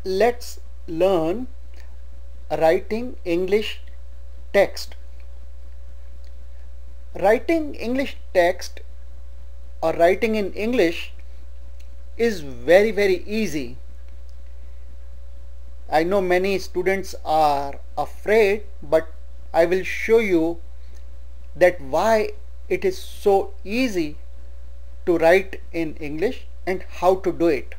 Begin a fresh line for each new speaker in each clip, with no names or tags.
Let's learn writing English text. Writing English text or writing in English is very easy. I know many students are afraid, but I will show you that why it is so easy to write in English and how to do it.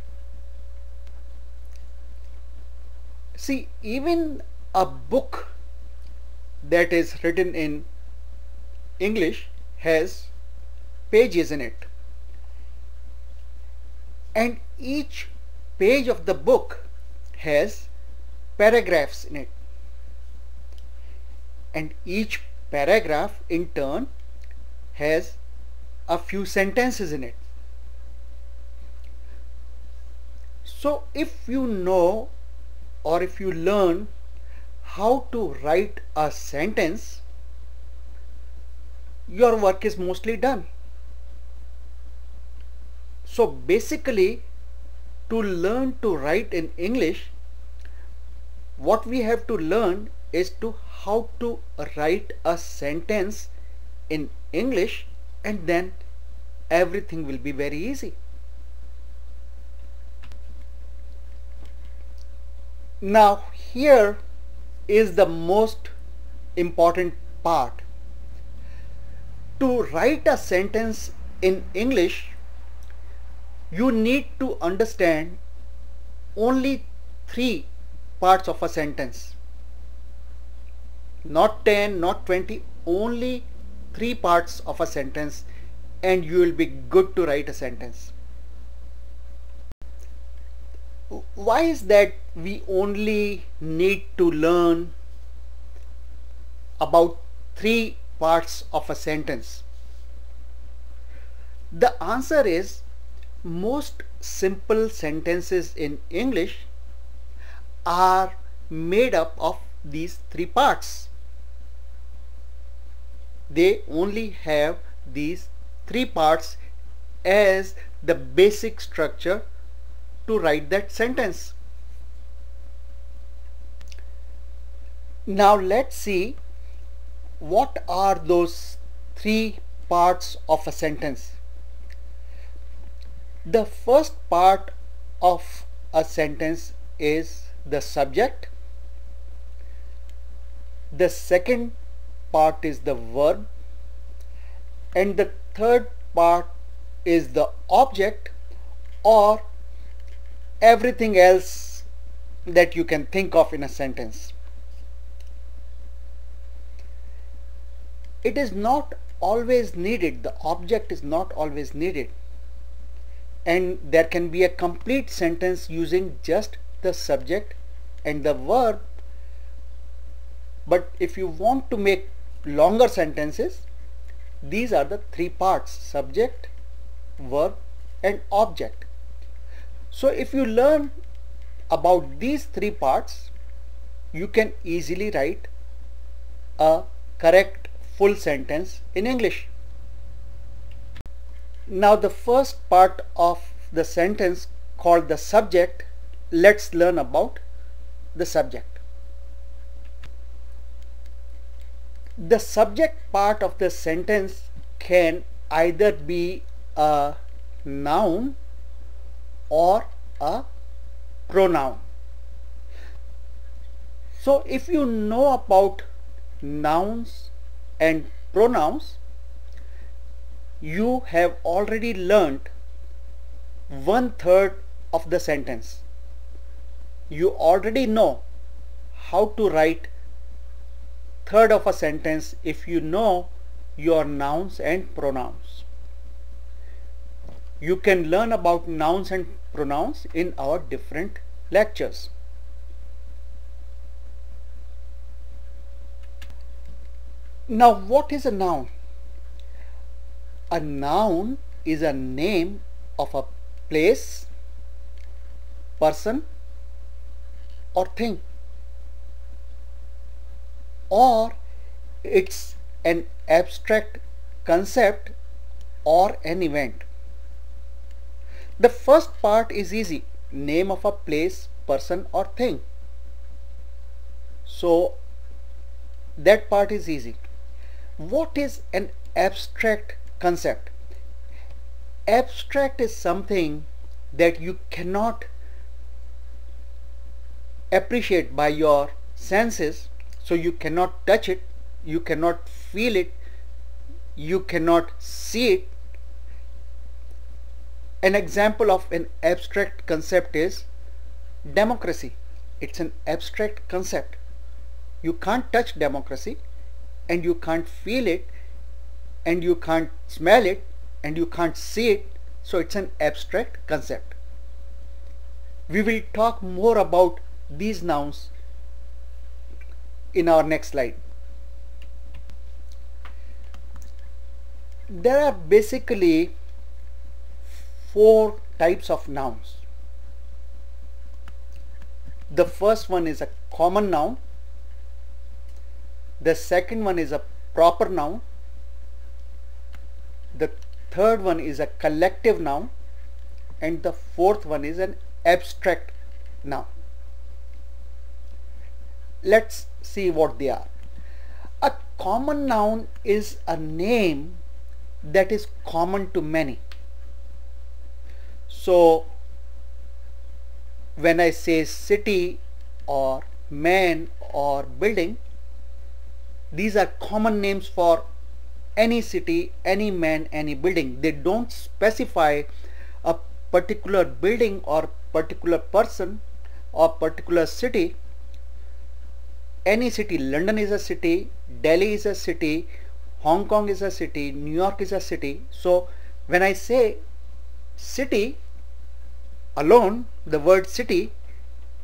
See, even a book that is written in English has pages in it, and each page of the book has paragraphs in it, and each paragraph in turn has a few sentences in it. So if you know or if you learn how to write a sentence, your work is mostly done. So basically, to learn to write in English, what we have to learn is how to write a sentence in English, and then everything will be very easy. Now here is the most important part. To write a sentence in English, you need to understand only 3 parts of a sentence. Not 10, not 20, only 3 parts of a sentence, and you will be good to write a sentence. Why is that we only need to learn about 3 parts of a sentence? The answer is, most simple sentences in English are made up of these 3 parts. They only have these 3 parts as the basic structure to write that sentence. Now let's see what are those 3 parts of a sentence. The first part of a sentence is the subject. The second part is the verb, and the third part is the object or everything else that you can think of in a sentence. It is not always needed, the object is not always needed, and there can be a complete sentence using just the subject and the verb. But if you want to make longer sentences, these are the 3 parts: subject, verb and object. So if you learn about these 3 parts, you can easily write a correct full sentence in English. Now the first part of the sentence, called the subject, let's learn about the subject. The subject part of the sentence can either be a noun or a pronoun. So if you know about nouns and pronouns, you have already learnt 1/3 of the sentence. You already know how to write third of a sentence if you know your nouns and pronouns. You can learn about nouns and pronouns in our different lectures. Now what is a noun? A noun is a name of a place, person or thing, or it's an abstract concept or an event. The first part is easy: name of a place, person or thing. So that part is easy. What is an abstract concept? Abstract is something that you cannot appreciate by your senses, so you cannot touch it, you cannot feel it, you cannot see it. An example of an abstract concept is democracy. It's an abstract concept. You can't touch democracy, and you can't feel it, and you can't smell it, and you can't see it, so it's an abstract concept. We will talk more about these nouns in our next slide. There are basically 4 types of nouns. The first one is a common noun. The second one is a proper noun. The third one is a collective noun, and the fourth one is an abstract noun. Let's see what they are. A common noun is a name that is common to many. So when I say city or man or building, these are common names for any city, any man, any building. They don't specify a particular building or particular person or particular city. Any city, London is a city, Delhi is a city, Hong Kong is a city, New York is a city. So when I say city alone, the word city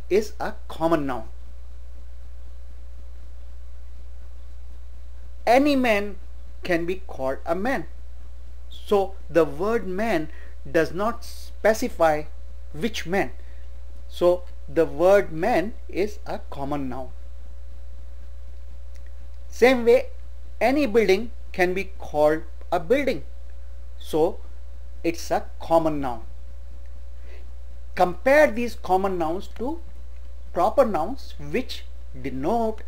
is a common noun. Any man can be called a man. So the word man does not specify which man. So the word man is a common noun. Same way, any building can be called a building. So it's a common noun. Compare these common nouns to proper nouns, which denote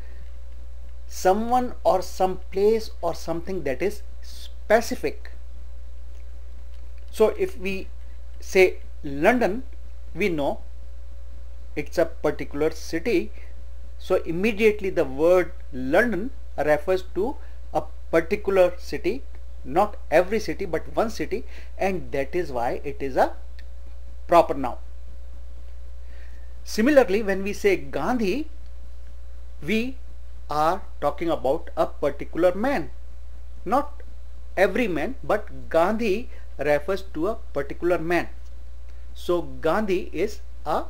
someone or some place or something that is specific. So if we say London, we know it's a particular city. So immediately the word London refers to a particular city, not every city but one city, and that is why it is a proper noun. Similarly, when we say Gandhi, we are talking about a particular man, not every man, but Gandhi refers to a particular man. So Gandhi is a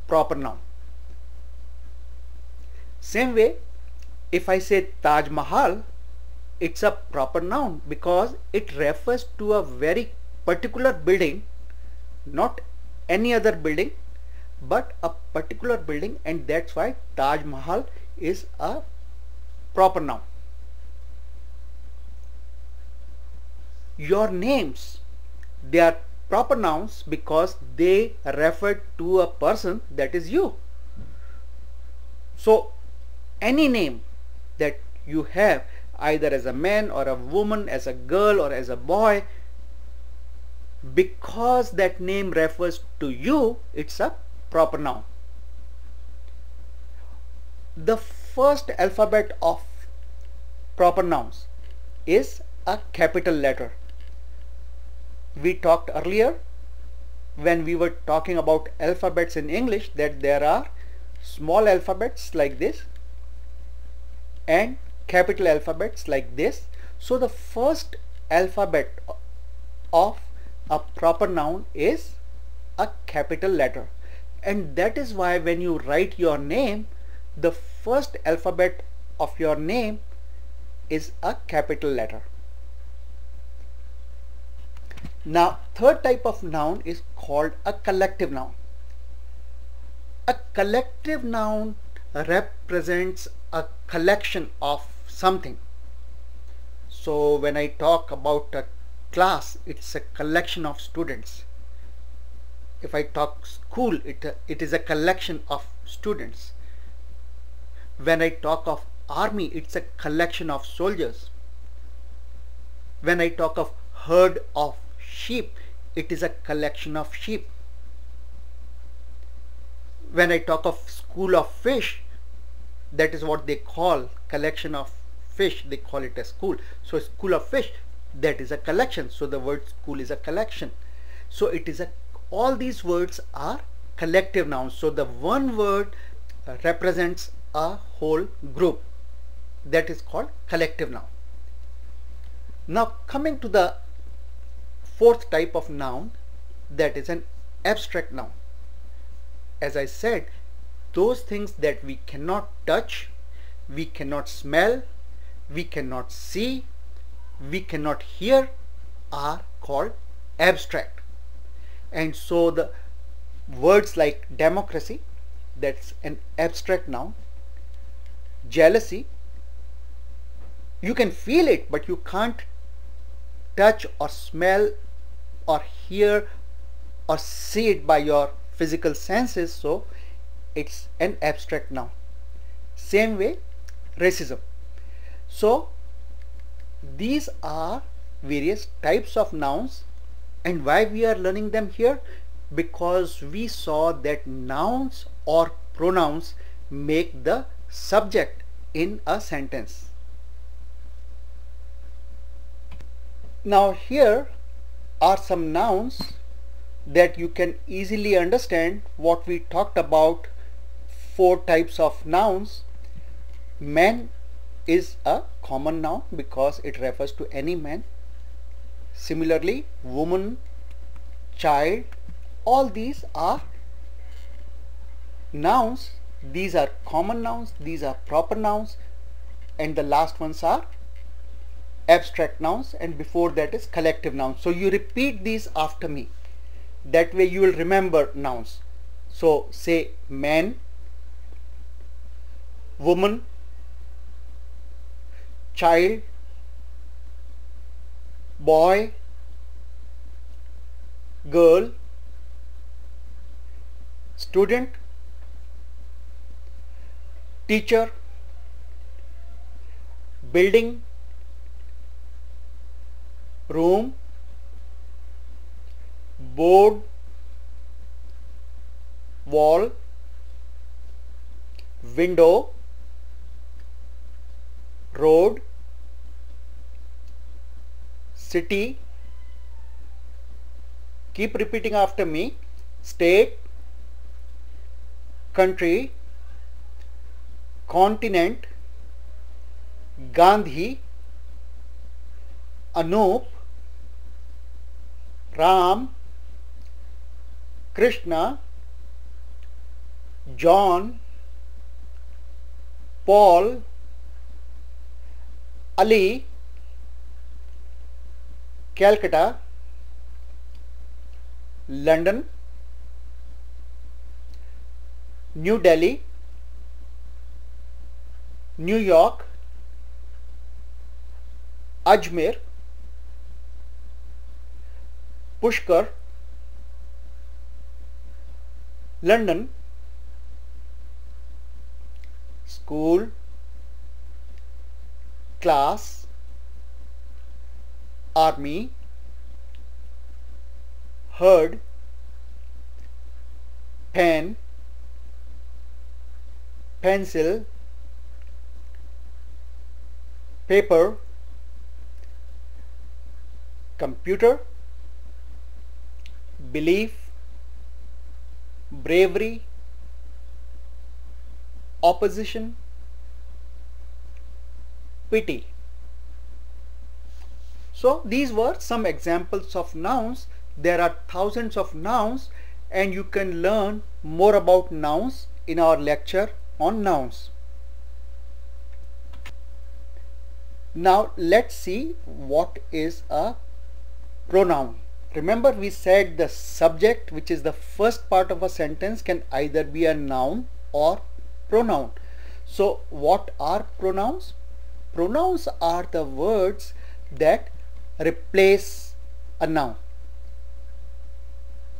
proper noun. Same way, if I say Taj Mahal, it's a proper noun because it refers to a very particular building, not any other building, but a particular building, and that's why Taj Mahal is a proper noun. Your names, they are proper nouns because they refer to a person, that is you. So any name that you have, either as a man or a woman, as a girl or as a boy, because that name refers to you, it's a proper noun. The first alphabet of proper nouns is a capital letter. We talked earlier when we were talking about alphabets in English that there are small alphabets like this and capital alphabets like this. So the first alphabet of a proper noun is a capital letter, and that is why when you write your name, the first alphabet of your name is a capital letter. Now, third type of noun is called a collective noun. A collective noun represents a collection of something. So when I talk about a class, it's a collection of students. if I talk school, it is a collection of students. When I talk of army, it's a collection of soldiers. When I talk of herd of sheep, it is a collection of sheep. When I talk of school of fish, that is what they call collection of fish, they call it a school. So school of fish, that is a collection. So the word school is a collection. So it is all these words are collective nouns. So the one word represents a whole group. That is called collective noun. Now coming to the fourth type of noun, that is an abstract noun. As I said, those things that we cannot touch, we cannot smell, we cannot see, we cannot hear are called abstract. And so the words like democracy, that's an abstract noun. Jealousy, you can feel it, but you can't touch or smell or hear or see it by your physical senses, so it's an abstract noun. Same way, racism. So these are various types of nouns, and why we are learning them here? Because we saw that nouns or pronouns make the subject in a sentence. Now here are some nouns that you can easily understand what we talked about. 4 types of nouns. Man is a common noun because it refers to any man. Similarly, woman, child, all these are nouns. These are common nouns, these are proper nouns, and the last ones are abstract nouns, and before that is collective nouns. So you repeat these after me. That way you will remember nouns. So say man, woman, child, boy, girl, student, teacher, building, room, board, wall, window, road, city. Keep repeating after me. State, country, continent, Gandhi, Anup, Ram, Krishna, John, Paul, Ali, Calcutta, London, New Delhi, New York, Ajmer, Pushkar, London, school, class, army, herd, pen, pencil, paper, computer, belief, bravery, opposition, pity. So these were some examples of nouns. There are thousands of nouns, and you can learn more about nouns in our lecture on nouns. Now let's see what is a pronoun. Remember, we said the subject, which is the first part of a sentence, can either be a noun or pronoun. So what are pronouns? Pronouns are the words that replace a noun.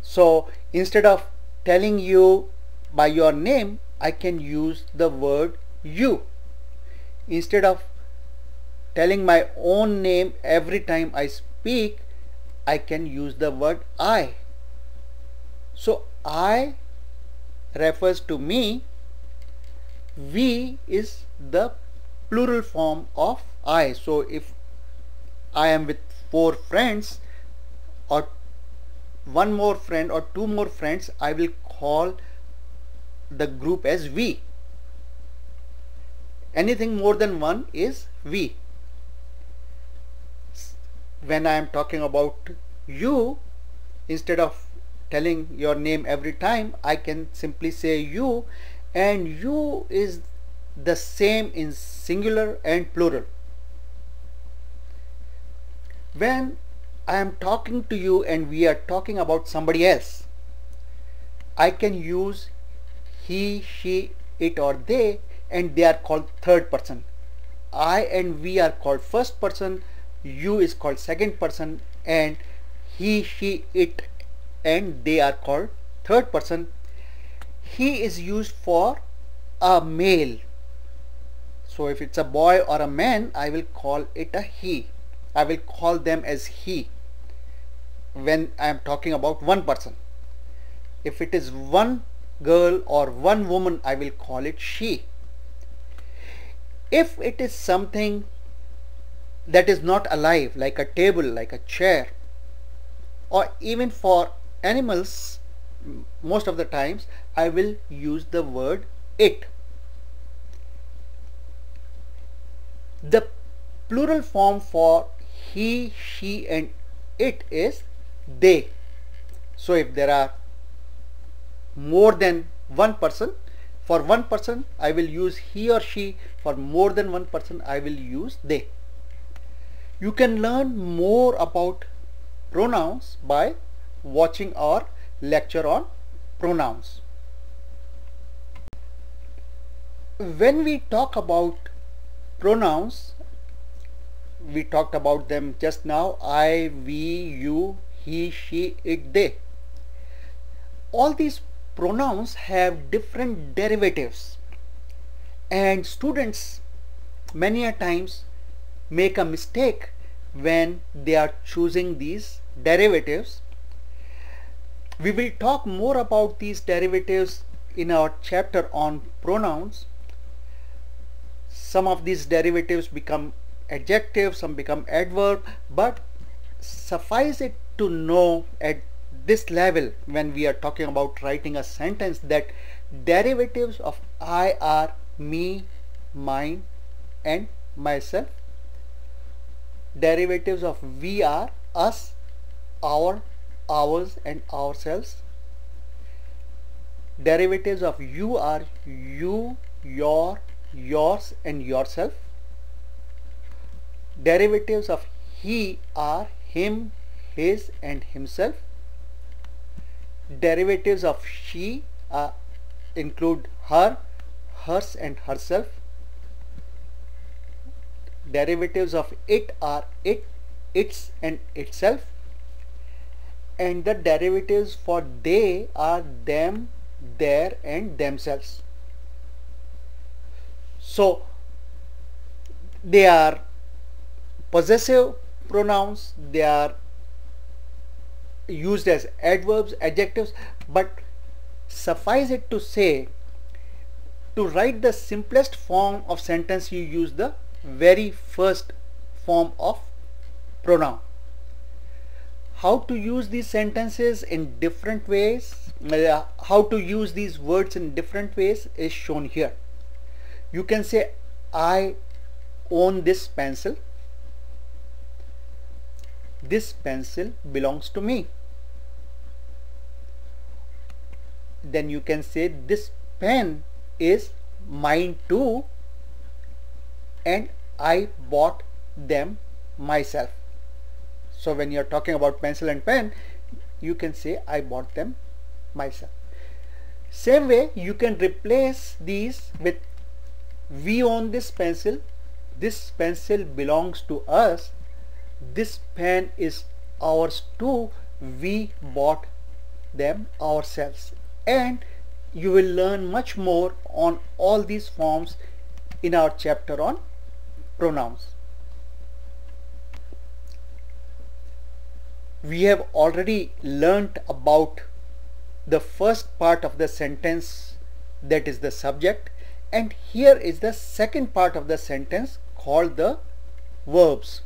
So instead of telling you by your name, I can use the word you. Instead of telling my own name every time I speak, I can use the word I. So I refers to me. We is the plural form of I. So if I am with 4 friends or one more friend or 2 more friends, I will call the group as we. Anything more than 1 is we. When I am talking about you, instead of telling your name every time, I can simply say you, and you is the same in singular and plural. When I am talking to you and we are talking about somebody else, I can use he, she, it or they, and they are called third person. I and we are called first person, you is called second person, and he, she, it and they are called third person. He is used for a male. So if it's a boy or a man, I will call it a he. I will call them as he when I am talking about one person. If it is one girl or one woman, I will call it she. If it is something that is not alive, like a table, like a chair, or even for animals, most of the times I will use the word it. The plural form for he, she and it is they. So if there are more than one person, for one person I will use he or she, for more than one person I will use they. You can learn more about pronouns by watching our lecture on pronouns. When we talk about pronouns, we talked about them just now: I, we, you, he, she, it, they. All these pronouns have different derivatives, and students many a times make a mistake when they are choosing these derivatives. We will talk more about these derivatives in our chapter on pronouns. Some of these derivatives become adjectives, some become adverb, but suffice it to know at this level, when we are talking about writing a sentence, that derivatives of I are me, mine and myself. Derivatives of we are us, our, ours and ourselves. Derivatives of you are you, your, yours and yourself. Derivatives of he are him, his and himself. Derivatives of she include her, hers and herself. Derivatives of it are it, its and itself. And the derivatives for they are them, their and themselves. So they are possessive pronouns, they are used as adverbs, adjectives, but suffice it to say, to write the simplest form of sentence, you use the very first form of pronoun. How to use these sentences in different ways, how to use these words in different ways is shown here. You can say, I own this pencil. This pencil belongs to me. Then you can say, this pen is mine too, and I bought them myself. So when you are talking about pencil and pen, you can say, I bought them myself. Same way, you can replace these with, we own this pencil belongs to us, this pen is ours too, we bought them ourselves, and you will learn much more on all these forms in our chapter on pronouns. We have already learnt about the first part of the sentence, that is the subject, and here is the second part of the sentence called the verbs.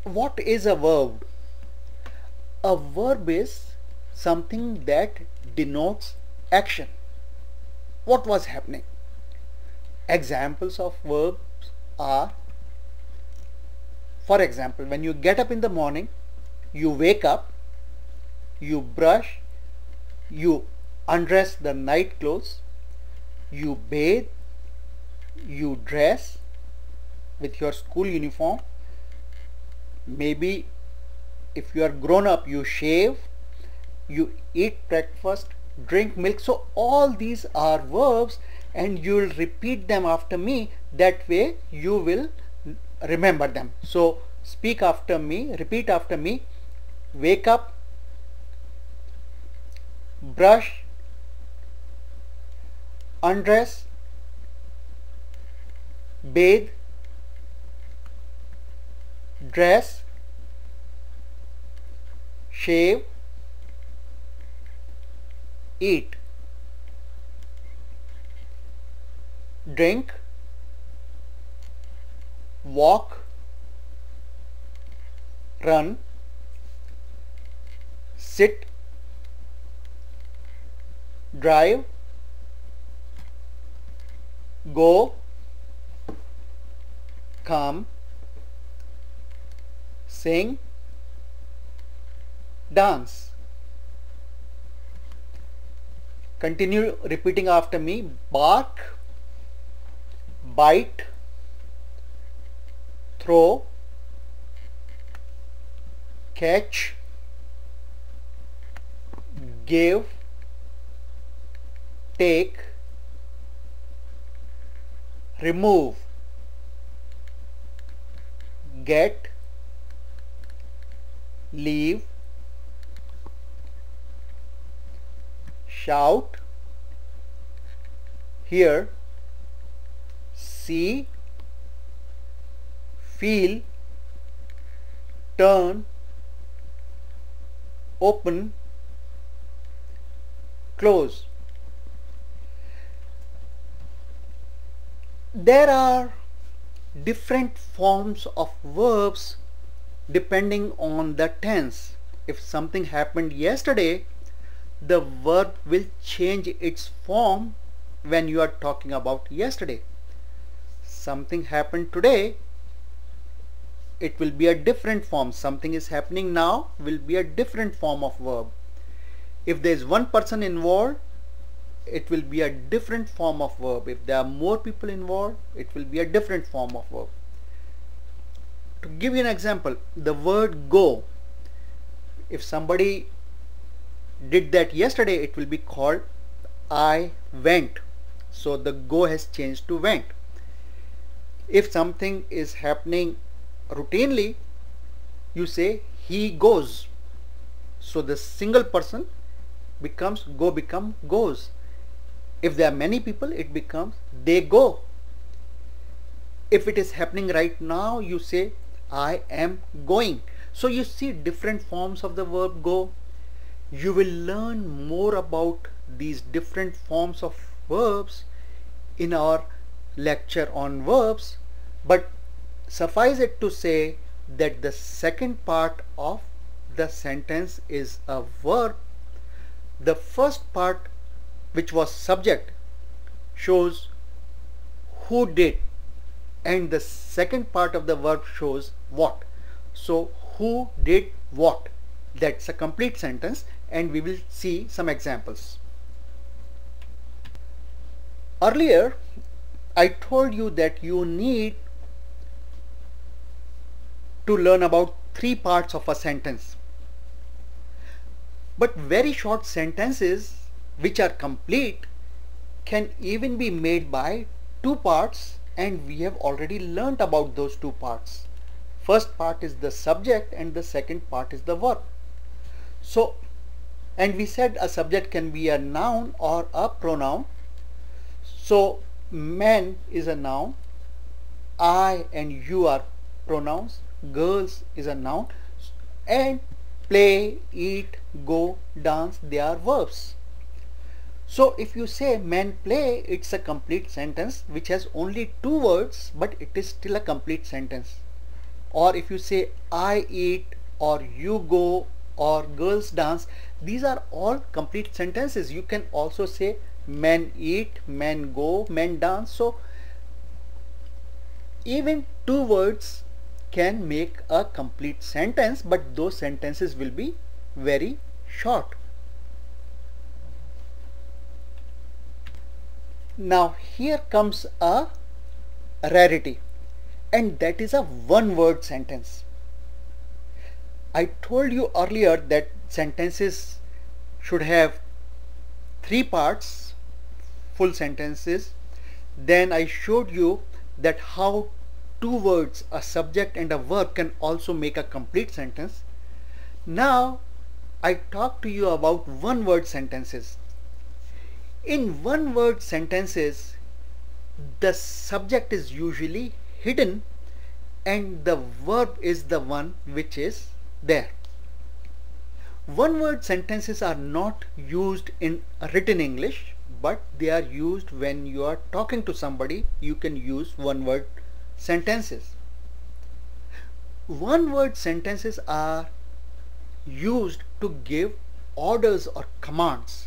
What is a verb? A verb is something that denotes action. What was happening? Examples of verbs are, for example, when you get up in the morning, you wake up, you brush, you undress the night clothes, you bathe, you dress with your school uniform. Maybe if you are grown up, you shave, you eat breakfast, drink milk. So all these are verbs, and you will repeat them after me. That way you will remember them. So speak after me, repeat after me. Wake up, brush, undress, bathe, dress, shave, eat, drink, walk, run, sit, drive, go, come, sing, dance. Continue repeating after me. Bark, bite, throw, catch, give, take, remove, get, leave, shout, hear, see, feel, turn, open, close. There are different forms of verbs depending on the tense. If something happened yesterday, the verb will change its form when you are talking about yesterday. Something happened today, it will be a different form. Something is happening now will be a different form of verb. If there is one person involved, it will be a different form of verb. If there are more people involved, it will be a different form of verb. To give you an example, the word go, if somebody did that yesterday, it will be called I went. So the go has changed to went. If something is happening routinely, you say he goes. So the single person becomes go, become goes. If there are many people, it becomes they go. If it is happening right now, you say I am going. So you see different forms of the verb go. You will learn more about these different forms of verbs in our lecture on verbs, but suffice it to say that the second part of the sentence is a verb. The first part, which was subject, shows who did, and the second part of the verb shows what. So who did what, that's a complete sentence, and we will see some examples. Earlier I told you that you need to learn about three parts of a sentence, but very short sentences which are complete can even be made by two parts, and we have already learnt about those two parts. first part is the subject and the second part is the verb. So, and we said a subject can be a noun or a pronoun. So man is a noun, I and you are pronouns, girls is a noun, and play, eat, go, dance, they are verbs. So if you say men play, it's a complete sentence which has only two words, but it is still a complete sentence. Or if you say I eat, or you go, or girls dance, these are all complete sentences. You can also say men eat, men go, men dance. So even two words can make a complete sentence, but those sentences will be very short. Now here comes a rarity, and that is a one-word sentence. I told you earlier that sentences should have three parts, full sentences. Then I showed you that how two words, a subject and a verb, can also make a complete sentence. Now I talk to you about one-word sentences. In one-word sentences, the subject is usually hidden and the verb is the one which is there. One-word sentences are not used in written English, but they are used when you are talking to somebody. You can use one-word sentences. One-word sentences are used to give orders or commands.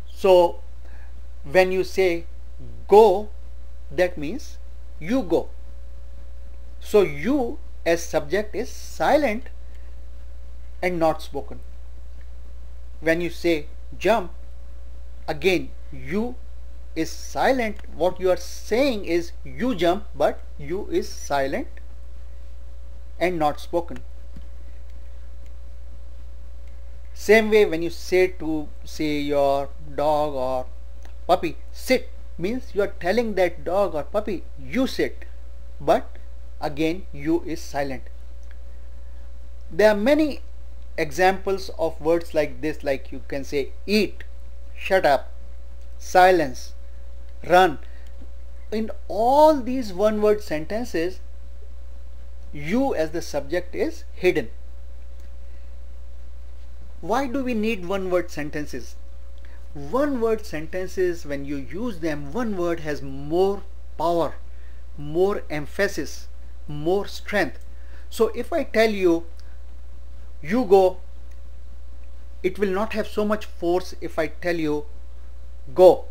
So when you say go, that means you go. So you as subject is silent and not spoken. When you say jump, again you is silent. What you are saying is you jump, but you is silent and not spoken. Same way, when you say your dog or puppy sit, means you are telling that dog or puppy you sit, but again you is silent. There are many examples of words like this, like you can say eat, shut up, silence, run. In all these one-word sentences, you as the subject is hidden. Why do we need one-word sentences? One-word sentences, when you use them, one word has more power, more emphasis, more strength. So if I tell you you go, it will not have so much force if I tell you go.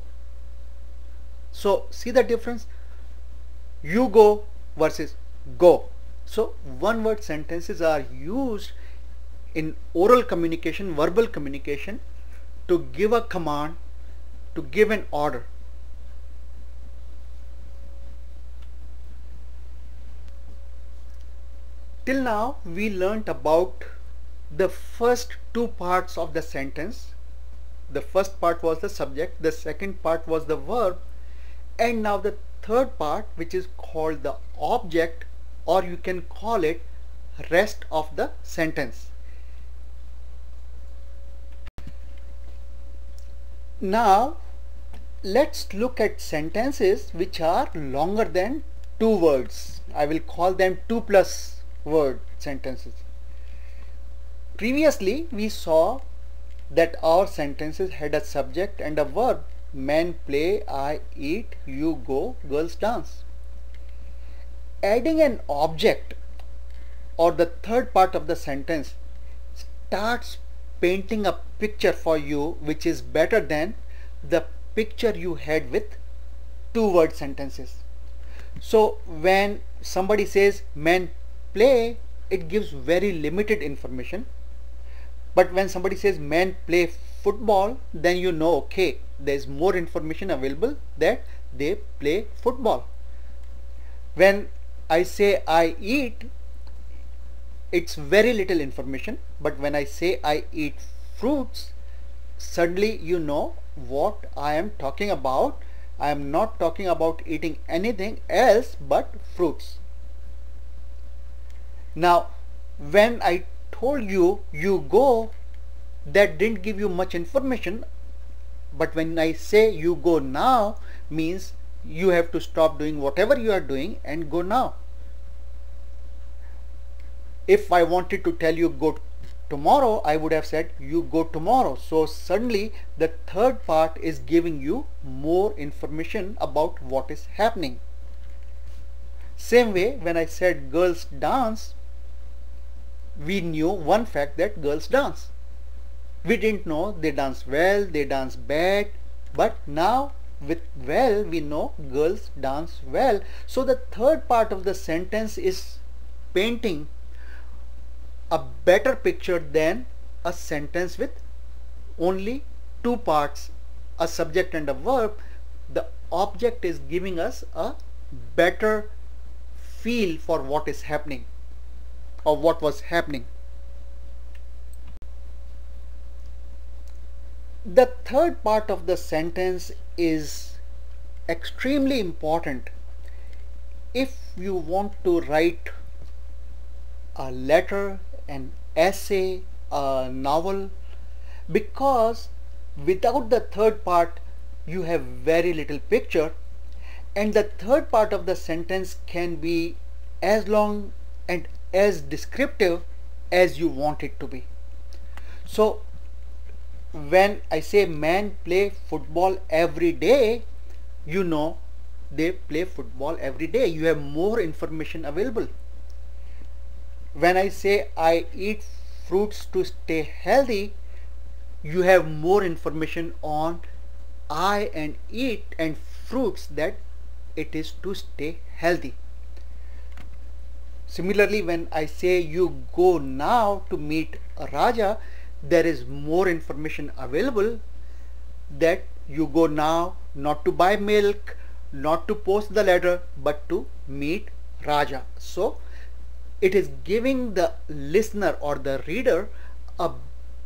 So see the difference? You go versus go. So one-word sentences are used in oral communication, verbal communication, to give a command, to give an order. Till now we learnt about the first two parts of the sentence. The first part was the subject, the second part was the verb, and now the third part, which is called the object, or you can call it rest of the sentence. Now let's look at sentences which are longer than two words. I will call them 2+ word sentences. Previously we saw that our sentences had a subject and a verb. Men play, I eat, you go, girls dance. Adding an object or the third part of the sentence starts painting a picture for you which is better than the picture you had with two-word sentences. So when somebody says men play, it gives very limited information. But when somebody says men play football, then you know, okay, there is more information available that they play football. When I say I eat, it's very little information, but when I say I eat fruits, suddenly you know what I am talking about. I am not talking about eating anything else but fruits. Now, when I told you, you go, that didn't give you much information. But when I say you go now, means you have to stop doing whatever you are doing and go now. If I wanted to tell you go tomorrow, I would have said you go tomorrow. So suddenly the third part is giving you more information about what is happening. Same way, when I said girls dance, we knew one fact, that girls dance. We didn't know they dance well, they dance bad, but now with well we know girls dance well. So the third part of the sentence is painting a better picture than a sentence with only two parts, a subject and a verb. The object is giving us a better feel for what is happening or what was happening. The third part of the sentence is extremely important if you want to write a letter, an essay, a novel, because without the third part you have very little picture, and the third part of the sentence can be as long and as descriptive as you want it to be. So when I say men play football every day, you know they play football every day. You have more information available. When I say I eat fruits to stay healthy, you have more information on I and eat and fruits, that it is to stay healthy. Similarly, when I say you go now to meet Raja, there is more information available, that you go now not to buy milk, not to post the letter, but to meet Raja. So it is giving the listener or the reader a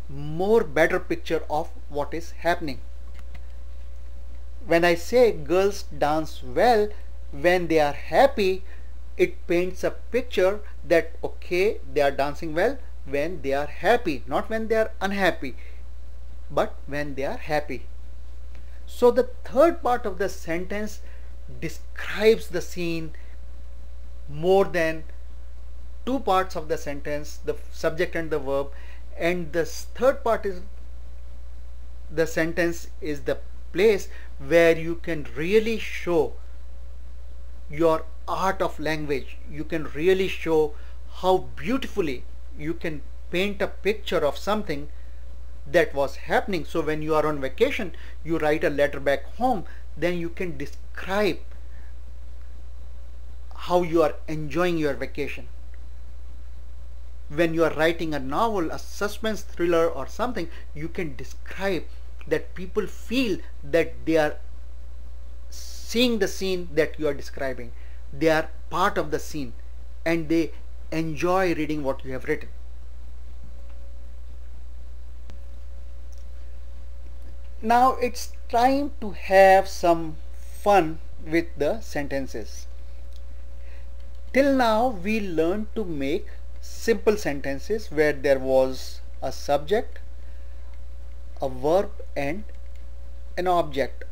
more better picture of what is happening. When I say girls dance well when they are happy, it paints a picture that okay, they are dancing well when they are happy, not when they are unhappy, but when they are happy. So the third part of the sentence describes the scene more than two parts of the sentence, the subject and the verb, and the third part is the sentence is the place where you can really show your art of language. You can really show how beautifully you can paint a picture of something that was happening. So when you are on vacation, you write a letter back home, then you can describe how you are enjoying your vacation. When you are writing a novel, a suspense thriller or something, you can describe that people feel that they are seeing the scene that you are describing. They are part of the scene and they enjoy reading what you have written. Now it's time to have some fun with the sentences. Till now we learned to make simple sentences where there was a subject, a verb and an object.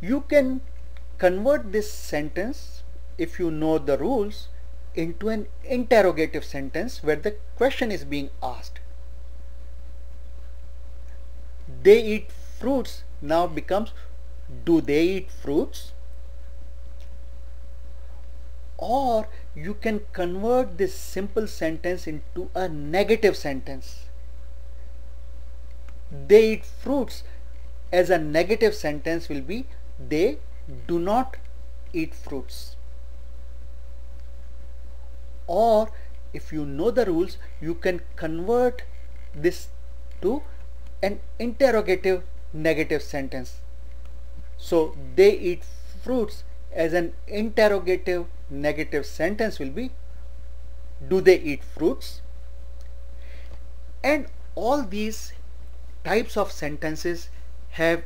You can convert this sentence, if you know the rules, into an interrogative sentence where the question is being asked. They eat fruits now becomes do they eat fruits? Or you can convert this simple sentence into a negative sentence. They eat fruits as a negative sentence will be they do not eat fruits. Or if you know the rules, you can convert this to an interrogative negative sentence. So they eat fruits as an interrogative negative sentence will be do they eat fruits? And all these types of sentences have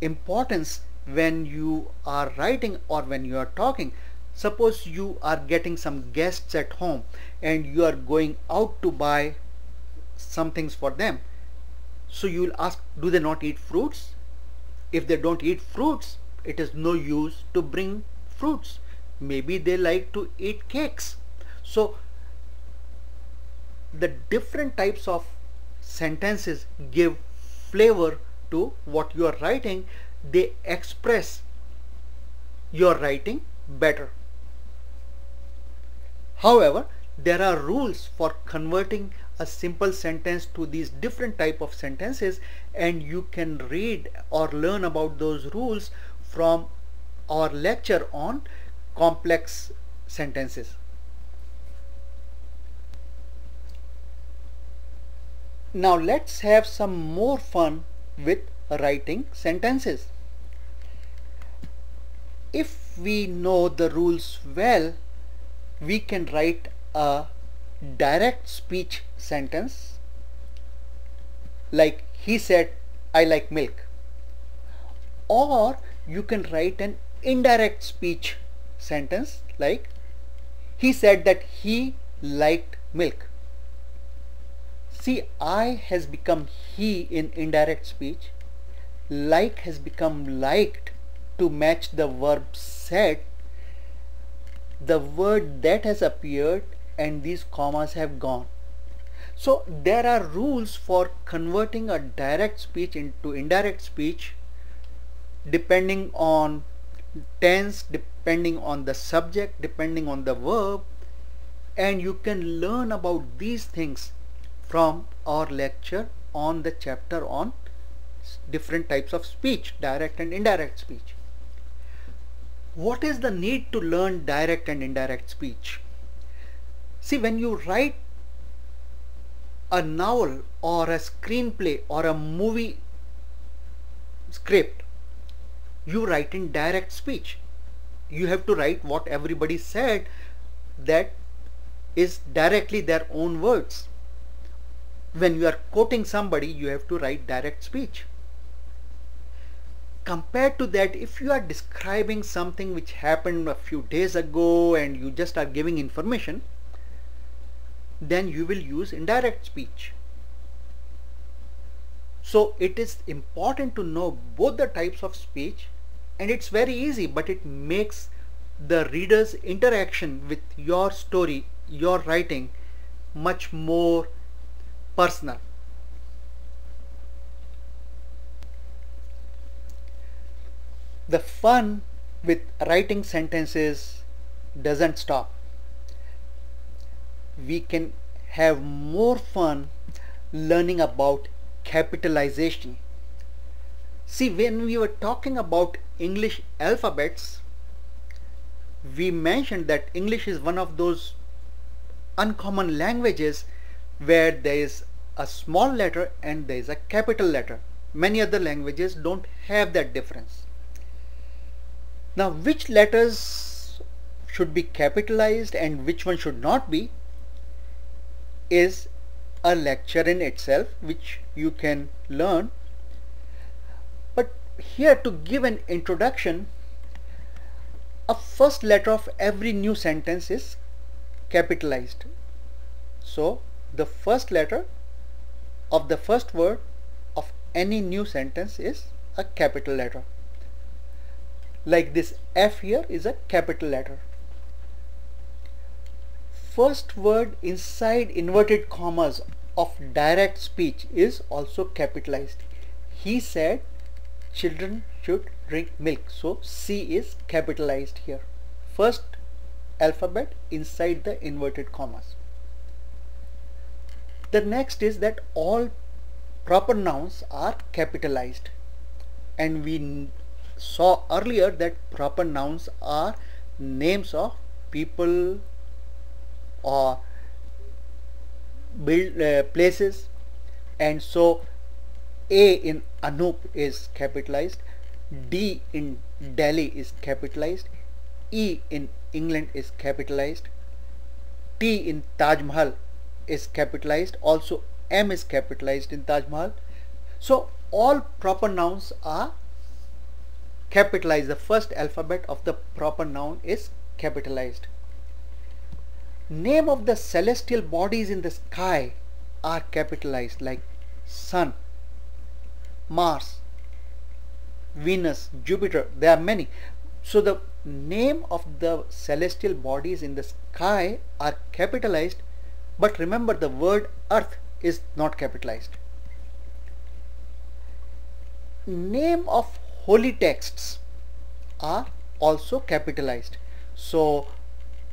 importance when you are writing or when you are talking. Suppose you are getting some guests at home and you are going out to buy some things for them. So you will ask, do they not eat fruits? If they don't eat fruits, it is no use to bring fruits. Maybe they like to eat cakes. So the different types of sentences give flavor to what you are writing. They express your writing better. However, there are rules for converting a simple sentence to these different type of sentences, and you can read or learn about those rules from our lecture on complex sentences. Now let's have some more fun with writing sentences. If we know the rules well, we can write a direct speech sentence like he said, I like milk. Or you can write an indirect speech sentence like he said that he liked milk. See, I has become he in indirect speech. Like has become liked to match the verb said. The word that has appeared and these commas have gone. So there are rules for converting a direct speech into indirect speech depending on tense, depending on the subject, depending on the verb, and you can learn about these things from our lecture on the chapter on different types of speech, direct and indirect speech. What is the need to learn direct and indirect speech? See, when you write a novel or a screenplay or a movie script, you write in direct speech. You have to write what everybody said, that is directly their own words. When you are quoting somebody, you have to write direct speech. Compared to that, if you are describing something which happened a few days ago and you just are giving information, then you will use indirect speech. So it is important to know both the types of speech, and it's very easy, but it makes the reader's interaction with your story, your writing, much more personal. The fun with writing sentences doesn't stop. We can have more fun learning about capitalization. See, when we were talking about English alphabets, we mentioned that English is one of those uncommon languages where there is a small letter and there is a capital letter. Many other languages don't have that difference. Now, which letters should be capitalized and which one should not be is a lecture in itself, which you can learn. But here, to give an introduction, a first letter of every new sentence is capitalized. So the first letter of the first word of any new sentence is a capital letter. Like this F here is a capital letter. First word inside inverted commas of direct speech is also capitalized. He said children should drink milk. So C is capitalized here. First alphabet inside the inverted commas. The next is that all proper nouns are capitalized, and we saw earlier that proper nouns are names of people or places, and so A in Anup is capitalized, D in Delhi is capitalized, E in England is capitalized, T in Taj Mahal is capitalized, also M is capitalized in Taj Mahal. So all proper nouns are capitalized. The first alphabet of the proper noun is capitalized. Name of the celestial bodies in the sky are capitalized, like Sun, Mars, Venus, Jupiter. There are many. So the name of the celestial bodies in the sky are capitalized, but remember the word Earth is not capitalized. Name of holy texts are also capitalized. So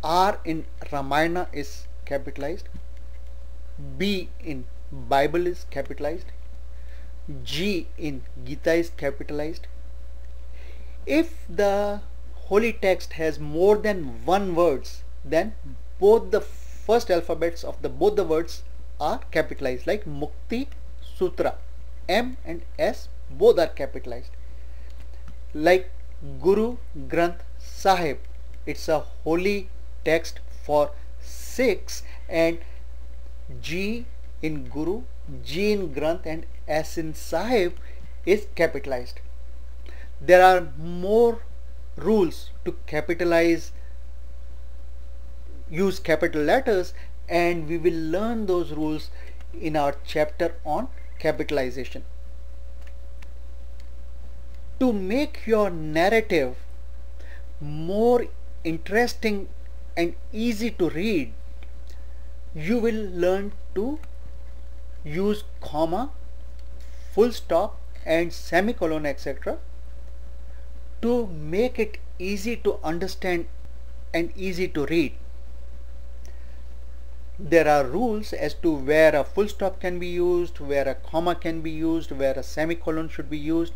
R in Ramayana is capitalized, B in Bible is capitalized, G in Gita is capitalized. If the holy text has more than one words, then both the first alphabets of both the words are capitalized, like Mukti Sutra. M and S both are capitalized. Like Guru Granth Sahib, it's a holy text for Sikhs, and G in Guru, G in Granth and S in Sahib is capitalized. There are more rules to capitalize, use capital letters, and we will learn those rules in our chapter on capitalization. To make your narrative more interesting and easy to read, you will learn to use comma, full stop and semicolon, etc. to make it easy to understand and easy to read. There are rules as to where a full stop can be used, where a comma can be used, where a semicolon should be used,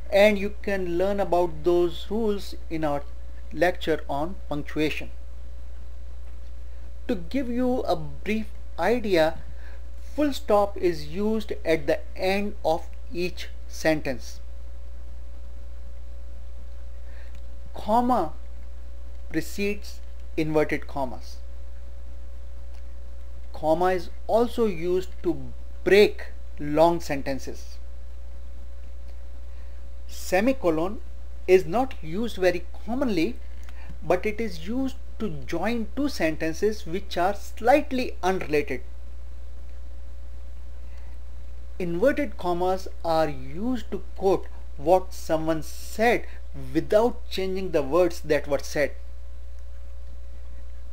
and you can learn about those rules in our lecture on punctuation. To give you a brief idea, full stop is used at the end of each sentence. Comma precedes inverted commas. Comma is also used to break long sentences. Semicolon is not used very commonly, but it is used to join two sentences which are slightly unrelated. Inverted commas are used to quote what someone said without changing the words that were said.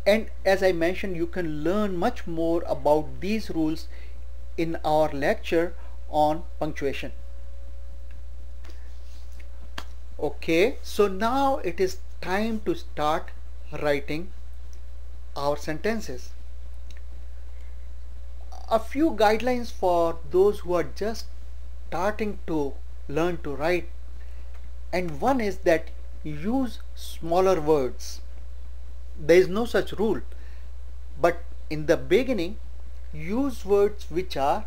And as I mentioned, you can learn much more about these rules in our lecture on punctuation. Okay, so now it is time to start writing our sentences. A few guidelines for those who are just starting to learn to write, and one is that use smaller words. There is no such rule, but in the beginning use words which are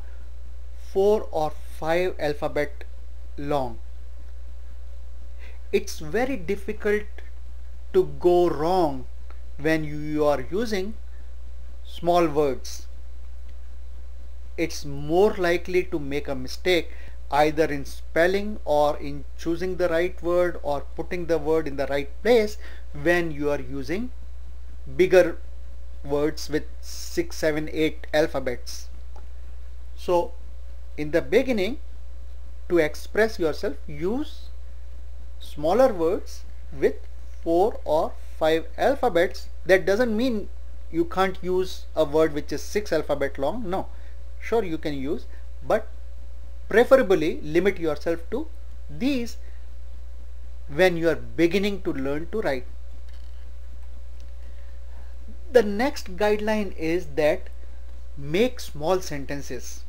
4 or 5 alphabet long. It's very difficult to go wrong when you are using small words. It's more likely to make a mistake either in spelling or in choosing the right word or putting the word in the right place when you are using bigger words with 6, 7, 8 alphabets. So in the beginning, to express yourself, use smaller words with 4 or 5 alphabets. That doesn't mean you can't use a word which is 6 alphabet long. No, sure you can use, but preferably limit yourself to these when you are beginning to learn to write. The next guideline is that make small sentences.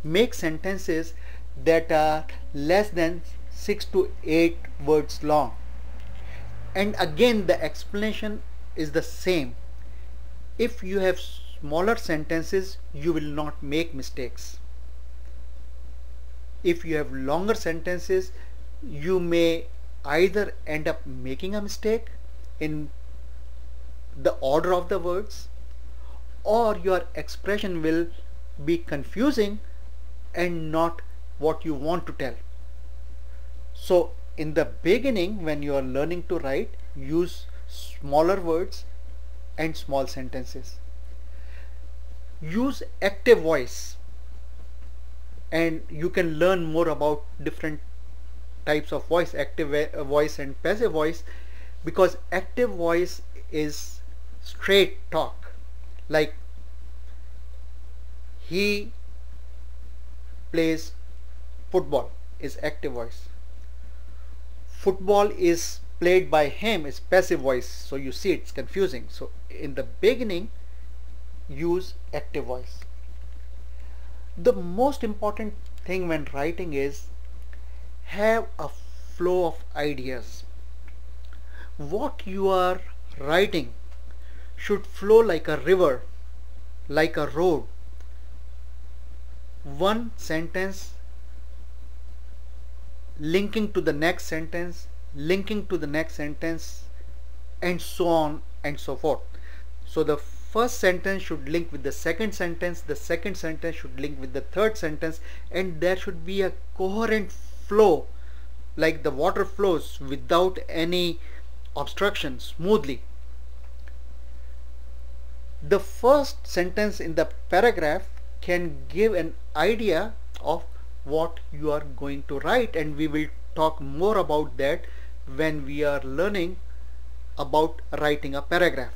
Make sentences that are less than 6 to 8 words long. And again, the explanation is the same. If you have smaller sentences, you will not make mistakes. If you have longer sentences, you may either end up making a mistake in the order of the words, or your expression will be confusing and not what you want to tell. So in the beginning, when you are learning to write, use smaller words and small sentences. Use active voice, and you can learn more about different types of voice, active voice and passive voice, because active voice is straight talk, like he plays football is active voice. Football is played by him is passive voice. So you see it's confusing. So in the beginning, use active voice. The most important thing when writing is have a flow of ideas. What you are writing should flow like a river, like a road. One sentence linking to the next sentence, linking to the next sentence, and so on and so forth. So the first sentence should link with the second sentence should link with the third sentence, and there should be a coherent flow, like the water flows without any obstruction, smoothly. The first sentence in the paragraph can give an idea of what you are going to write, and we will talk more about that when we are learning about writing a paragraph.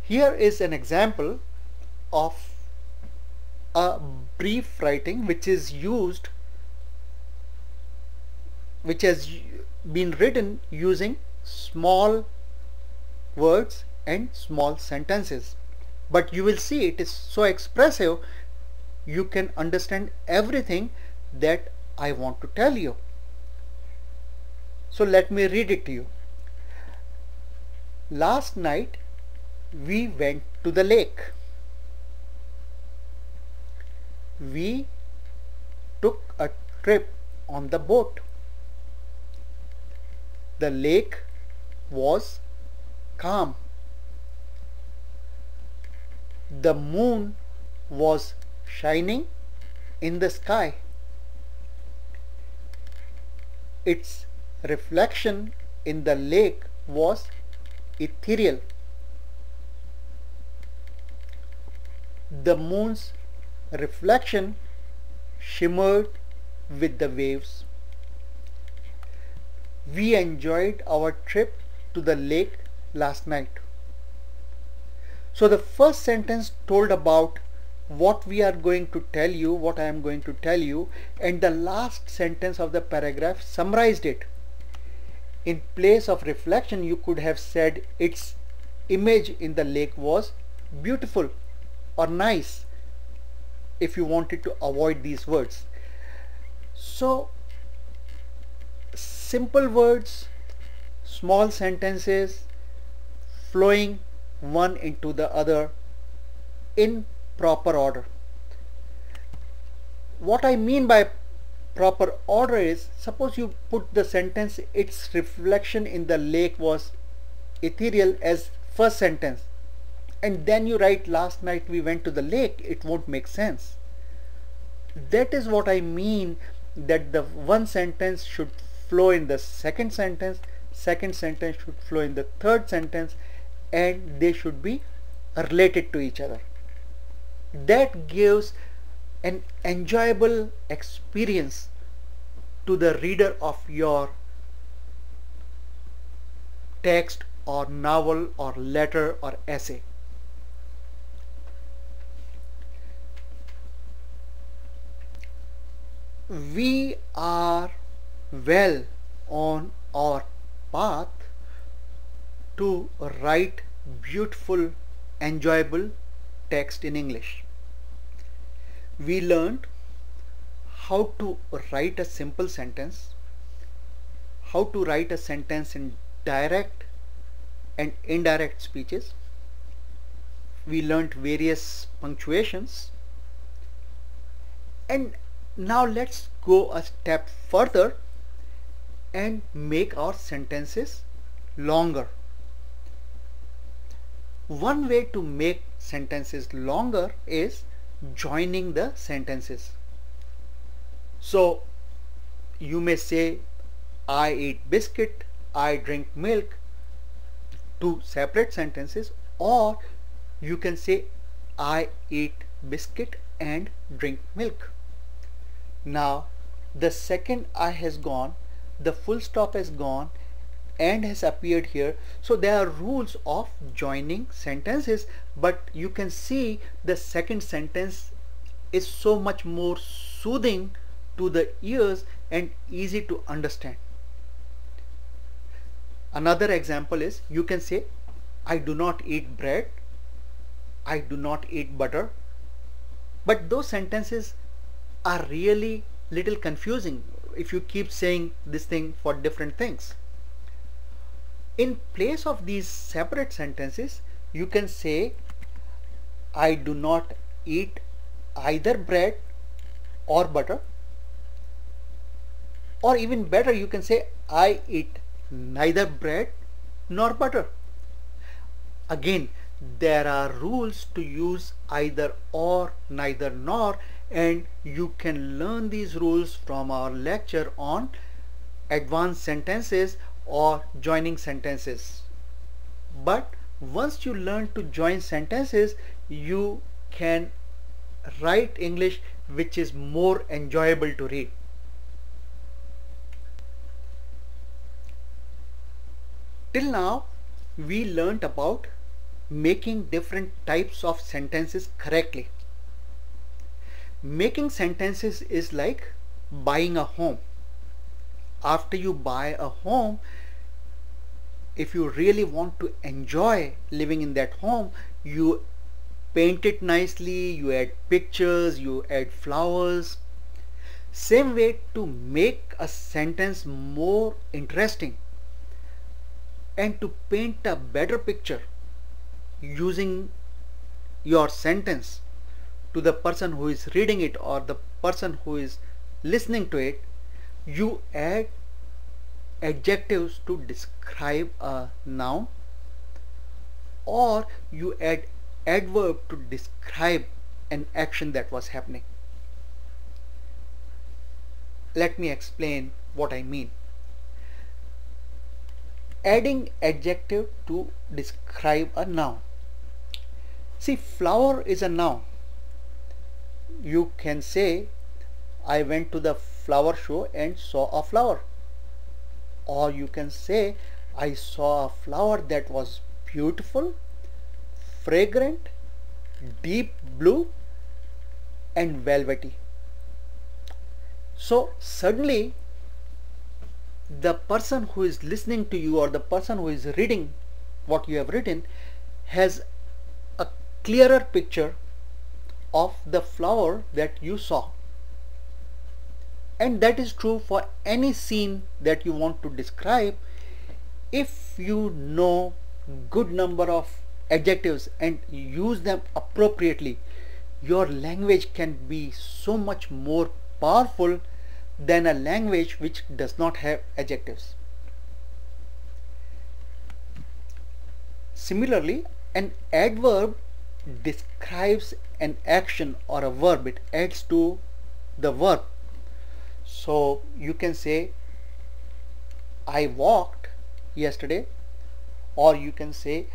Here is an example of a brief writing which has been written using small words and small sentences, but you will see it is so expressive, you can understand everything that I want to tell you. So let me read it to you. Last night we went to the lake. We took a trip on the boat. The lake was calm. The moon was shining in the sky. Its reflection in the lake was ethereal. The moon's reflection shimmered with the waves. We enjoyed our trip to the lake last night. So the first sentence told about what we are going to tell you, what I am going to tell you, and the last sentence of the paragraph summarized it. In place of reflection, you could have said its image in the lake was beautiful or nice, if you wanted to avoid these words. So simple words, small sentences, flowing one into the other in proper order. What I mean by proper order is, suppose you put the sentence its reflection in the lake was ethereal as first sentence, and then you write last night we went to the lake, it won't make sense. That is what I mean, that the one sentence should flow in the second sentence should flow in the third sentence, and they should be related to each other. That gives an enjoyable experience to the reader of your text or novel or letter or essay. We are well on our path to write beautiful, enjoyable text in English. We learned how to write a simple sentence, how to write a sentence in direct and indirect speeches. We learned various punctuations, and now let's go a step further and make our sentences longer. One way to make sentences longer is joining the sentences. So you may say, I eat biscuit, I drink milk, two separate sentences, or you can say I eat biscuit and drink milk. Now the second I has gone, the full stop has gone, and has appeared here. So there are rules of joining sentences, but you can see the second sentence is so much more soothing to the ears and easy to understand. Another example is, you can say I do not eat bread, I do not eat butter, but those sentences are really little confusing if you keep saying this thing for different things. In place of these separate sentences, you can say I do not eat either bread or butter, or even better, you can say I eat neither bread nor butter. Again, there are rules to use either or, neither nor, and you can learn these rules from our lecture on advanced sentences or joining sentences. But once you learn to join sentences, you can write English which is more enjoyable to read. Till now we learnt about making different types of sentences correctly. Making sentences is like buying a home. After you buy a home, if you really want to enjoy living in that home, you paint it nicely, you add pictures, you add flowers. Same way, to make a sentence more interesting and to paint a better picture using your sentence to the person who is reading it or the person who is listening to it, you add adjectives to describe a noun, or you add adverb to describe an action that was happening. Let me explain what I mean. Adding adjective to describe a noun. See, flower is a noun. You can say I went to the flower show and saw a flower, or you can say I saw a flower that was beautiful, fragrant, deep blue and velvety. So suddenly the person who is listening to you or the person who is reading what you have written has a clearer picture of the flower that you saw. And that is true for any scene that you want to describe. If you know good number of adjectives and use them appropriately, your language can be so much more powerful than a language which does not have adjectives. Similarly, an adverb describes an action or a verb. It adds to the verb. So you can say I walked yesterday, or you can say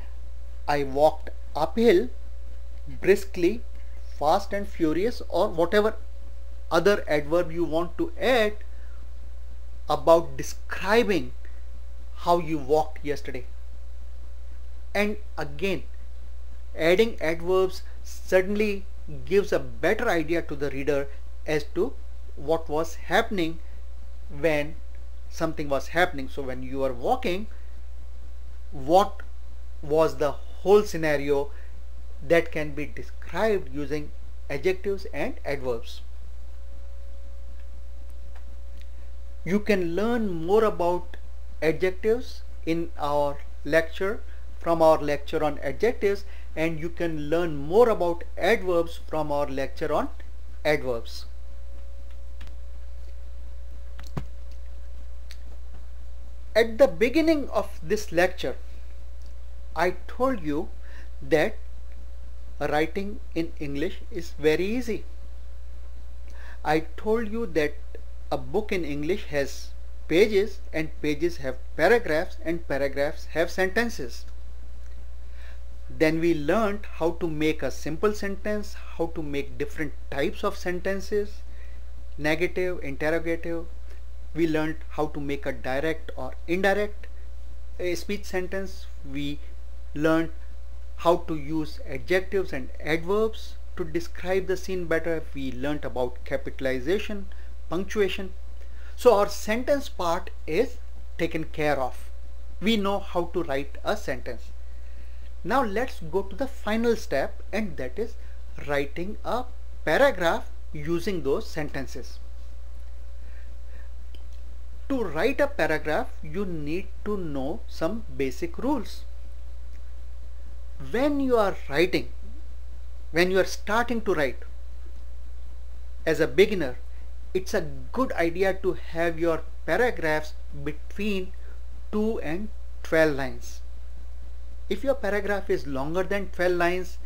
I walked uphill briskly, fast and furious, or whatever other adverb you want to add about describing how you walked yesterday. And again, adding adverbs suddenly gives a better idea to the reader as to what was happening when something was happening. So when you are walking, what was the whole scenario that can be described using adjectives and adverbs. You can learn more about adjectives in our lecture, from our lecture on adjectives, and you can learn more about adverbs from our lecture on adverbs. At the beginning of this lecture, I told you that writing in English is very easy. I told you that a book in English has pages, and pages have paragraphs, and paragraphs have sentences. Then we learned how to make a simple sentence, how to make different types of sentences, negative, interrogative. We learned how to make a direct or indirect speech sentence. We learned how to use adjectives and adverbs to describe the scene better. We learned about capitalization, punctuation. So our sentence part is taken care of. We know how to write a sentence. Now let's go to the final step, and that is writing a paragraph using those sentences. To write a paragraph, you need to know some basic rules. When you are writing, when you are starting to write as a beginner, it's a good idea to have your paragraphs between 2 and 12 lines. If your paragraph is longer than 12 lines,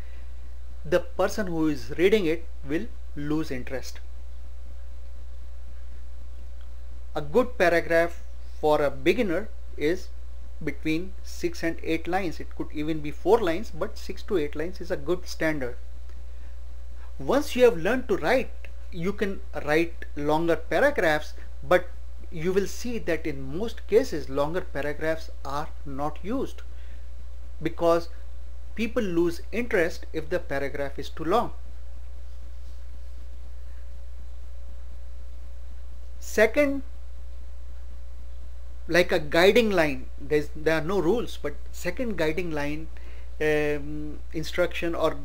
the person who is reading it will lose interest. A good paragraph for a beginner is between 6 and 8 lines. It could even be 4 lines, but 6 to 8 lines is a good standard. Once you have learned to write, you can write longer paragraphs, but you will see that in most cases longer paragraphs are not used because people lose interest if the paragraph is too long. Second, like a guiding line, there are no rules, but second guiding line instruction or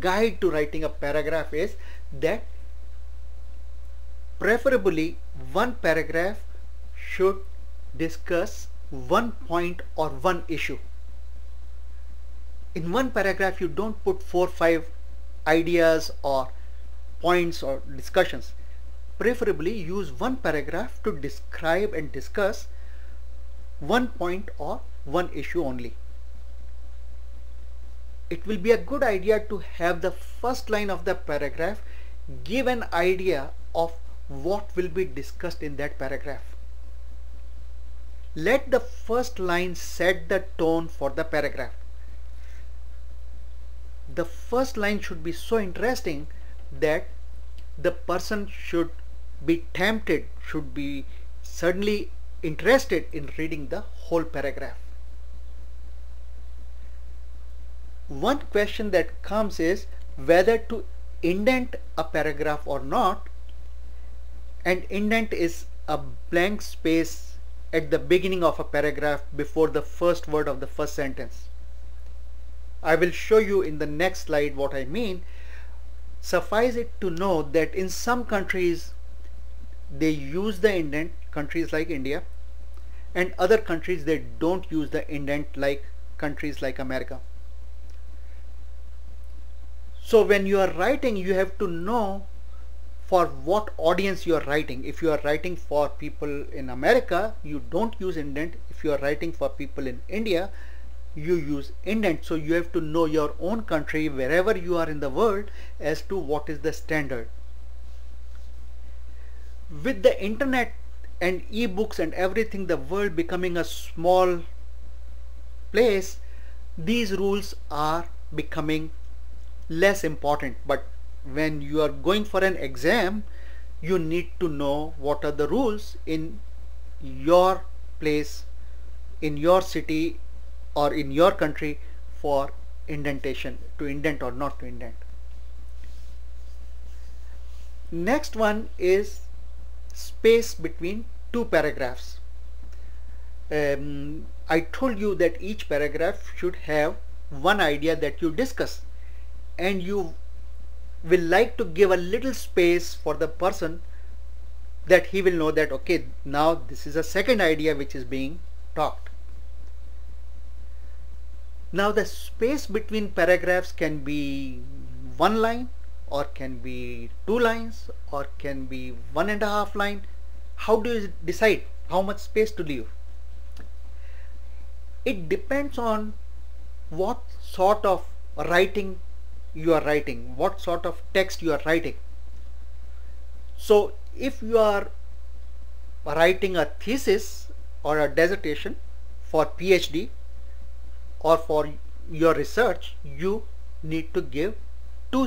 guide to writing a paragraph is that preferably one paragraph should discuss one point or one issue. In one paragraph you don't put 4-5 ideas or points or discussions. Preferably use one paragraph to describe and discuss one point or one issue only. It will be a good idea to have the first line of the paragraph give an idea of what will be discussed in that paragraph. Let the first line set the tone for the paragraph. The first line should be so interesting that the person should be tempted, should be suddenly interested in reading the whole paragraph. One question that comes is whether to indent a paragraph or not, and indent is a blank space at the beginning of a paragraph before the first word of the first sentence. I will show you in the next slide what I mean. Suffice it to know that in some countries they use the indent, countries like India, and other countries they don't use the indent, like countries like America. So when you are writing, you have to know for what audience you are writing. If you are writing for people in America, you don't use indent. If you are writing for people in India, you use indent. So you have to know your own country, wherever you are in the world, as to what is the standard. With the internet and e-books and everything, the world becoming a small place, these rules are becoming less important. But when you are going for an exam, you need to know what are the rules in your place, in your city or in your country for indentation, to indent or not to indent. Next one is space between two paragraphs. I told you that each paragraph should have one idea that you discuss, and you will like to give a little space for the person that he will know that okay, now this is a second idea which is being talked. Now the space between paragraphs can be 1 line, or can be 2 lines, or can be 1.5 line. How do you decide how much space to leave? It depends on what sort of writing you are writing, what sort of text you are writing. So if you are writing a thesis or a dissertation for PhD or for your research, you need to give two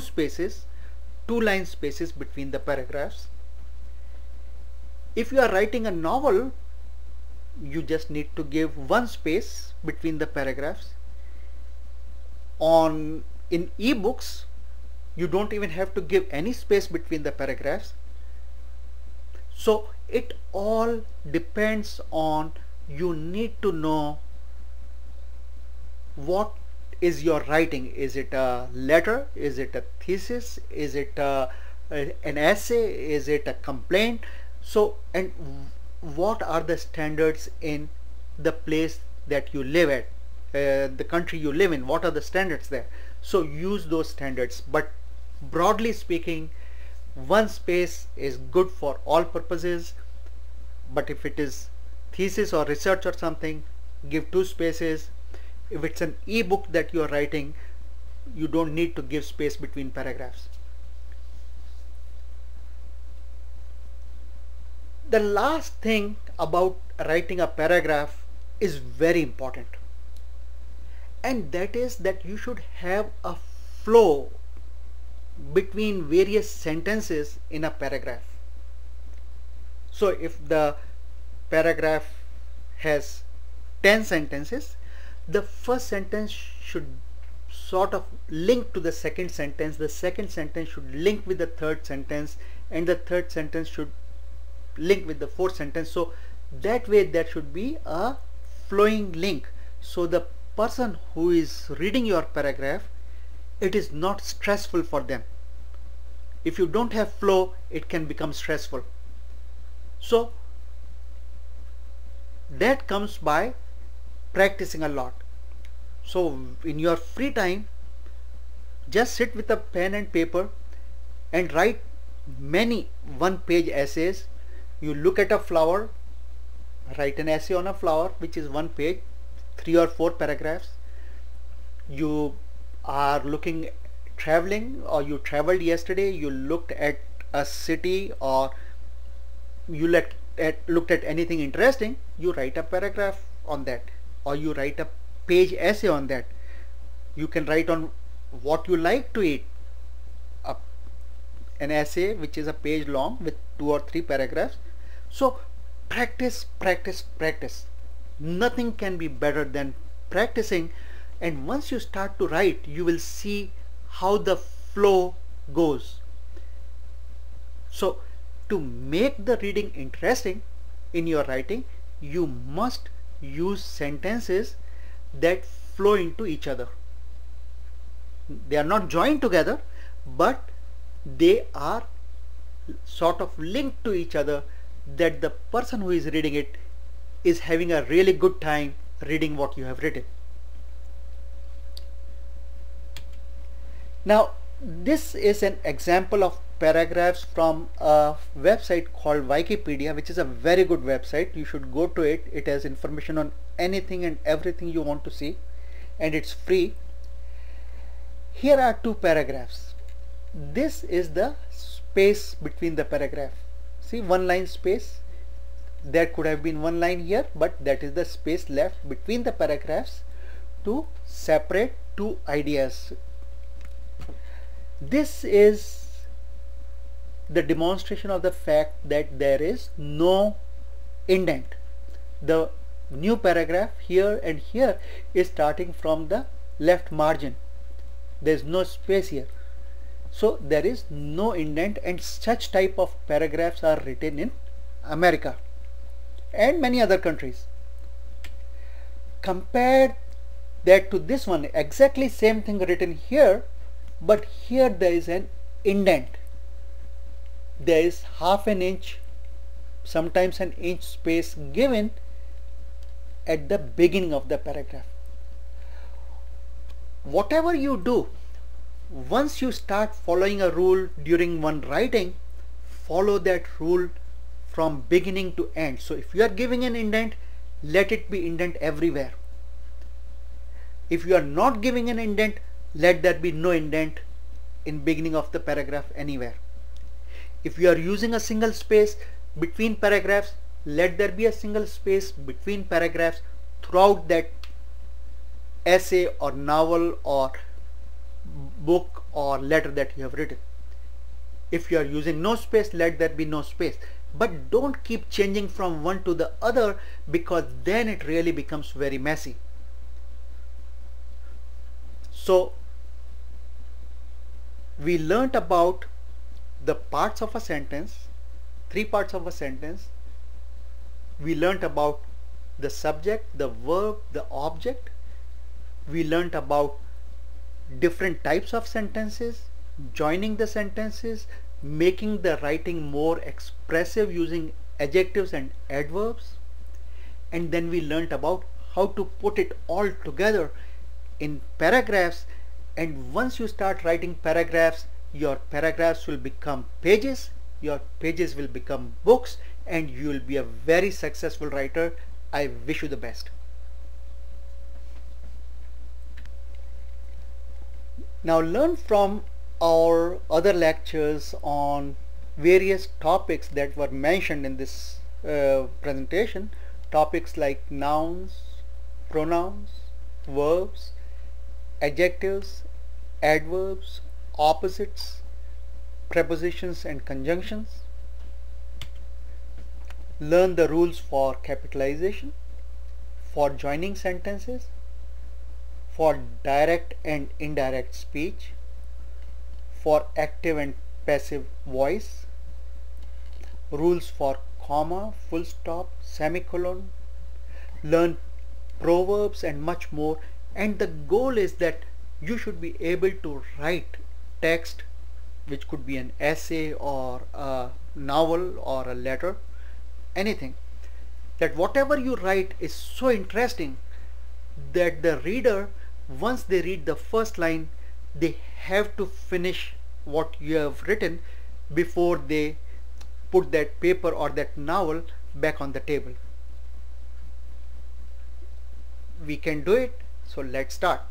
line spaces between the paragraphs. If you are writing a novel, you just need to give one space between the paragraphs. In ebooks, you don't even have to give any space between the paragraphs. So it all depends on, you need to know what is your writing. Is it a letter? Is it a thesis? Is it an essay? Is it a complaint? So, and what are the standards in the place that you live at, the country you live in? What are the standards there? So use those standards. But broadly speaking, one space is good for all purposes. But if it is thesis or research or something, give two spaces. If it's an ebook that you are writing, you don't need to give space between paragraphs. The last thing about writing a paragraph is very important, and that is that you should have a flow between various sentences in a paragraph. So if the paragraph has 10 sentences, the first sentence should sort of link to the second sentence, the second sentence should link with the third sentence, and the third sentence should link with the fourth sentence. So that way there should be a flowing link. So the person who is reading your paragraph, it is not stressful for them. If you don't have flow, it can become stressful. So that comes by practicing a lot. So in your free time, just sit with a pen and paper and write many one-page essays. You look at a flower, write an essay on a flower which is one page, 3 or 4 paragraphs. You are looking, traveling, or you traveled yesterday, you looked at a city, or you looked at anything interesting, you write a paragraph on that, or you write a page essay on that. You can write on what you like to eat, an essay which is a page long with 2 or 3 paragraphs. So practice, practice, practice. Nothing can be better than practicing, and once you start to write, you will see how the flow goes. So to make the reading interesting in your writing, you must use sentences that flow into each other. They are not joined together, but they are sort of linked to each other, that the person who is reading it is having a really good time reading what you have written. Now this is an example of paragraphs from a website called Wikipedia, which is a very good website. You should go to it. It has information on anything and everything you want to see, and it's free. Here are 2 paragraphs. This is the space between the paragraph. See, one line space. There could have been one line here, but that is the space left between the paragraphs to separate 2 ideas. This is the demonstration of the fact that there is no indent. The new paragraph here and here is starting from the left margin. There is no space here. So there is no indent, and such type of paragraphs are written in America and many other countries. Compare that to this one, exactly same thing written here, but here there is an indent. There is half an inch, sometimes an inch space given at the beginning of the paragraph. Whatever you do, once you start following a rule during one writing, follow that rule from beginning to end. So if you are giving an indent, let it be indent everywhere. If you are not giving an indent, let there be no indent in beginning of the paragraph anywhere. If you are using a single space between paragraphs, let there be a single space between paragraphs throughout that essay or novel or book or letter that you have written. If you are using no space, let there be no space. But don't keep changing from one to the other, because then it really becomes very messy. So we learnt about the parts of a sentence, 3 parts of a sentence. We learnt about the subject, the verb, the object. We learnt about different types of sentences, joining the sentences, making the writing more expressive using adjectives and adverbs. And then we learnt about how to put it all together in paragraphs. And once you start writing paragraphs, your paragraphs will become pages, your pages will become books, and you will be a very successful writer. I wish you the best. Now learn from our other lectures on various topics that were mentioned in this presentation. Topics like nouns, pronouns, verbs, adjectives, adverbs, opposites, prepositions and conjunctions. Learn the rules for capitalization, for joining sentences, for direct and indirect speech, for active and passive voice, rules for comma, full stop, semicolon. Learn proverbs and much more. And the goal is that you should be able to write text, which could be an essay or a novel or a letter, anything. That whatever you write is so interesting that the reader, once they read the first line, they have to finish what you have written before they put that paper or that novel back on the table. We can do it, so let's start.